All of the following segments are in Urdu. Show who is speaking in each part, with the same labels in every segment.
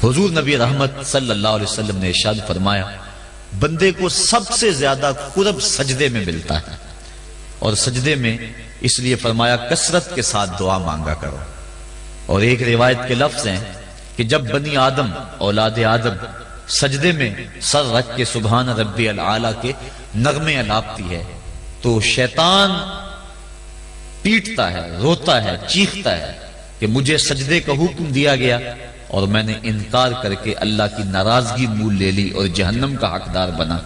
Speaker 1: حضور نبی رحمت صلی اللہ علیہ وسلم نے ارشاد فرمایا بندے کو سب سے زیادہ قرب سجدے میں ملتا ہے، اور سجدے میں اس لیے فرمایا کثرت کے ساتھ دعا مانگا کرو۔ اور ایک روایت کے لفظ ہیں کہ جب بنی آدم اولاد آدم سجدے میں سر رکھ کے سبحان ربی العالی کے نغمے الاپتی ہے تو شیطان پیٹتا ہے، روتا ہے، چیختا ہے کہ مجھے سجدے کا حکم دیا گیا اور میں نے انکار کر کے اللہ کی ناراضگی مول لے لی اور جہنم کا حقدار بنا،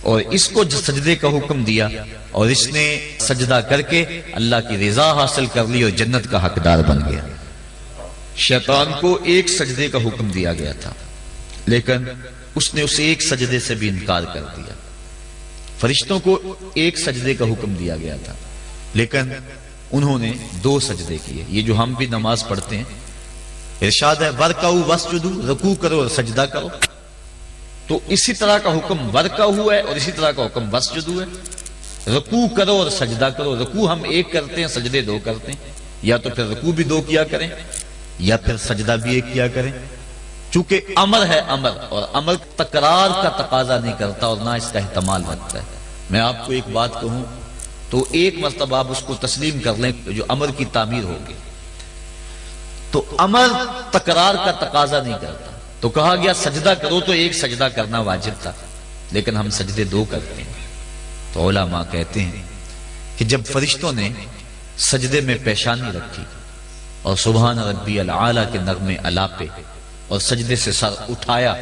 Speaker 1: اور اس کو سجدے کا حکم دیا اور اس نے سجدہ کر کے اللہ کی رضا حاصل کر لی اور جنت کا حقدار بن گیا۔ شیطان کو ایک سجدے کا حکم دیا گیا تھا لیکن اس نے اسے ایک سجدے سے بھی انکار کر دیا۔ فرشتوں کو ایک سجدے کا حکم دیا گیا تھا لیکن انہوں نے 2 سجدے کیے۔ یہ جو ہم بھی نماز پڑھتے ہیں ارشاد ہے ورکعوا واسجدوا، رکوع کرو اور سجدہ کرو، تو اسی طرح کا حکم ورکعوا ہے اور اسی طرح کا حکم واسجدوا ہے۔ رکوع کرو اور سجدہ کرو، رکوع ہم 1 کرتے ہیں، سجدے 2 کرتے ہیں، یا تو پھر رکوع بھی 2 کیا کریں یا پھر سجدہ بھی 1 کیا کریں، چونکہ امر ہے امر، اور امر تکرار کا تقاضا نہیں کرتا اور نہ اس کا احتمال رکھتا ہے۔ میں آپ کو ایک بات کہوں تو 1 مرتبہ آپ اس کو تسلیم کر لیں جو امر کی تعمیر ہوگی، تو امر تکرار کا تقاضا نہیں کرتا، تو کہا گیا سجدہ کرو تو 1 سجدہ کرنا واجب تھا لیکن ہم سجدے 2 کرتے ہیں۔ تو علماء کہتے ہیں کہ جب فرشتوں نے سجدے میں پیشانی رکھی اور سبحان ربی العالی کے نغمے الاپے اور سجدے سے سر اٹھایا،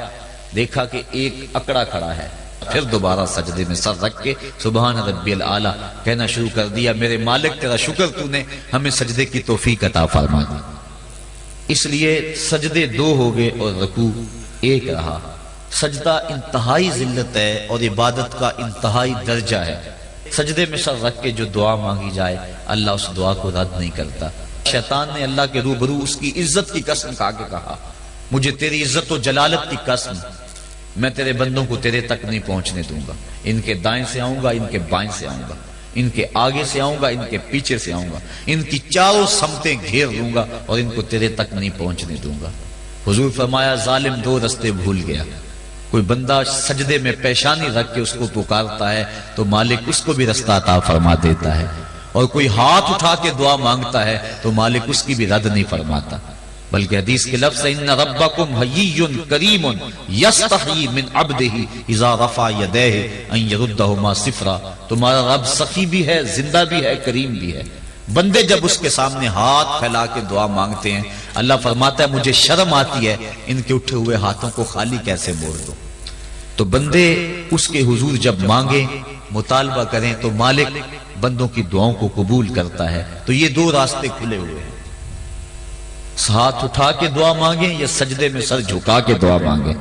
Speaker 1: دیکھا کہ ایک اکڑا کھڑا ہے، پھر دوبارہ سجدے میں سر رکھ کے سبحان ربی العالی کہنا شروع کر دیا، میرے مالک تیرا شکر تو نے ہمیں سجدے کی توفیق عطا فرما دی۔ اس لیے سجدے 2 ہو گئے اور رکوع 1 رہا۔ سجدہ انتہائی ذلت ہے اور عبادت کا انتہائی درجہ ہے۔ سجدے میں سر رکھ کے جو دعا مانگی جائے اللہ اس دعا کو رد نہیں کرتا۔ شیطان نے اللہ کے روبرو اس کی عزت کی قسم کھا کے کہا مجھے تیری عزت و جلالت کی قسم، میں تیرے بندوں کو تیرے تک نہیں پہنچنے دوں گا، ان کے دائیں سے آؤں گا، ان کے بائیں سے آؤں گا، ان کے آگے سے آؤں گا، ان کے پیچھے سے آؤں گا، ان کی چاروں سمتیں گھیر لوں گا اور ان کو تیرے تک نہیں پہنچنے دوں گا۔ حضور فرمایا ظالم 2 رستے بھول گیا، کوئی بندہ سجدے میں پیشانی رکھ کے اس کو پکارتا ہے تو مالک اس کو بھی رستہ عطا فرما دیتا ہے، اور کوئی ہاتھ اٹھا کے دعا مانگتا ہے تو مالک اس کی بھی رد نہیں فرماتا، بلکہ حدیث کے لفظ ان ربکم حیی کریم یستحیی من عبدہ اذا رفع یدیہ ان یردہما صفرا، تمہارا رب سخی بھی ہے، زندہ بھی ہے، کریم بھی ہے۔ بندے جب اس کے سامنے ہاتھ پھیلا کے دعا مانگتے ہیں اللہ فرماتا ہے مجھے شرم آتی ہے ان کے اٹھے ہوئے ہاتھوں کو خالی کیسے موڑ دو۔ تو بندے اس کے حضور جب مانگیں مطالبہ کریں تو مالک بندوں کی دعاؤں کو قبول کرتا ہے۔ تو یہ 2 راستے کھلے ہوئے ہیں، ہاتھ اٹھا کے دعا مانگیں یا سجدے میں سر جھکا کے دعا مانگیں،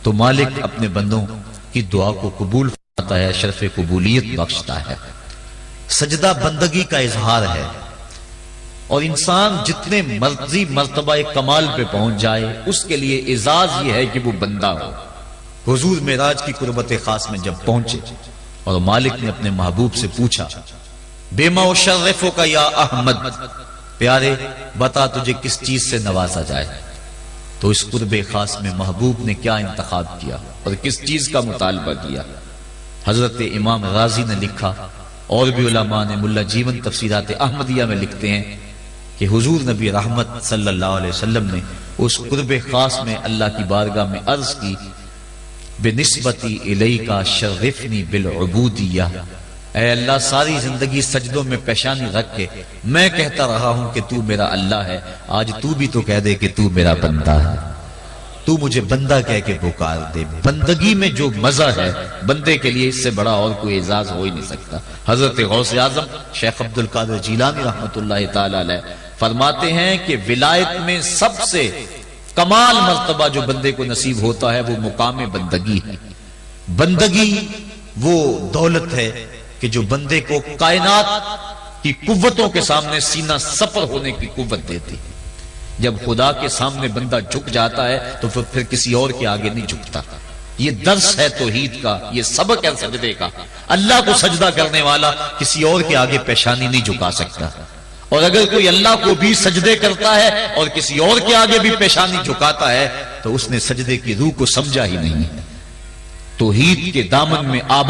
Speaker 1: تو مالک اپنے بندوں کی دعا کو قبول فرماتا ہے، شرف قبولیت بخشتا ہے۔ سجدہ بندگی کا اظہار ہے، اور انسان جتنے مرضی مرتبہ کمال پہ پہنچ جائے اس کے لیے اعزاز یہ ہے کہ وہ بندہ ہو۔ حضور معراج کی قربت خاص میں جب پہنچے اور مالک نے اپنے محبوب سے پوچھا بیما اشرفک یا احمد، پیارے بتا تجھے کس چیز سے نوازا جائے، تو اس قرب خاص میں محبوب نے کیا انتخاب کیا اور کس چیز کا مطالبہ کیا۔ حضرت امام غازی نے لکھا اور بھی علماء نے، ملا جیون تفسیرات احمدیہ میں لکھتے ہیں کہ حضور نبی رحمت صلی اللہ علیہ وسلم نے اس قرب خاص میں اللہ کی بارگاہ میں عرض کی بنسبتی الیکا شرفنی بالعبودیہ، اے اللہ ساری زندگی سجدوں میں پیشانی رکھ کے میں کہتا رہا ہوں کہ تو میرا اللہ ہے، آج تو بھی تو کہہ دے کہ تو میرا بندہ ہے، تو مجھے بندہ کہہ کے پکار دے۔ بندگی میں جو مزہ ہے بندے کے لیے اس سے بڑا اور کوئی اعزاز ہو ہی نہیں سکتا۔ حضرت غوث اعظم شیخ عبد القادر جیلانی رحمۃ اللہ تعالی علیہ فرماتے ہیں کہ ولایت میں سب سے کمال مرتبہ جو بندے کو نصیب ہوتا ہے وہ مقام بندگی ہے۔ بندگی وہ دولت ہے کہ جو بندے کو کائنات کی قوتوں کے سامنے سینہ سپر ہونے کی قوت دیتی ہے۔ جب خدا کے سامنے بندہ جھک جاتا ہے تو پھر کسی اور کے آگے نہیں جھکتا۔ یہ درس ہے توحید کا، یہ سبق ہے سجدے کا۔ اللہ کو سجدہ کرنے والا کسی اور کے آگے پیشانی نہیں جھکا سکتا، اور اگر کوئی اللہ کو بھی سجدے کرتا ہے اور کسی اور کے آگے بھی پیشانی جھکاتا ہے تو اس نے سجدے کی روح کو سمجھا ہی نہیں. توحید کے دامن میں آباد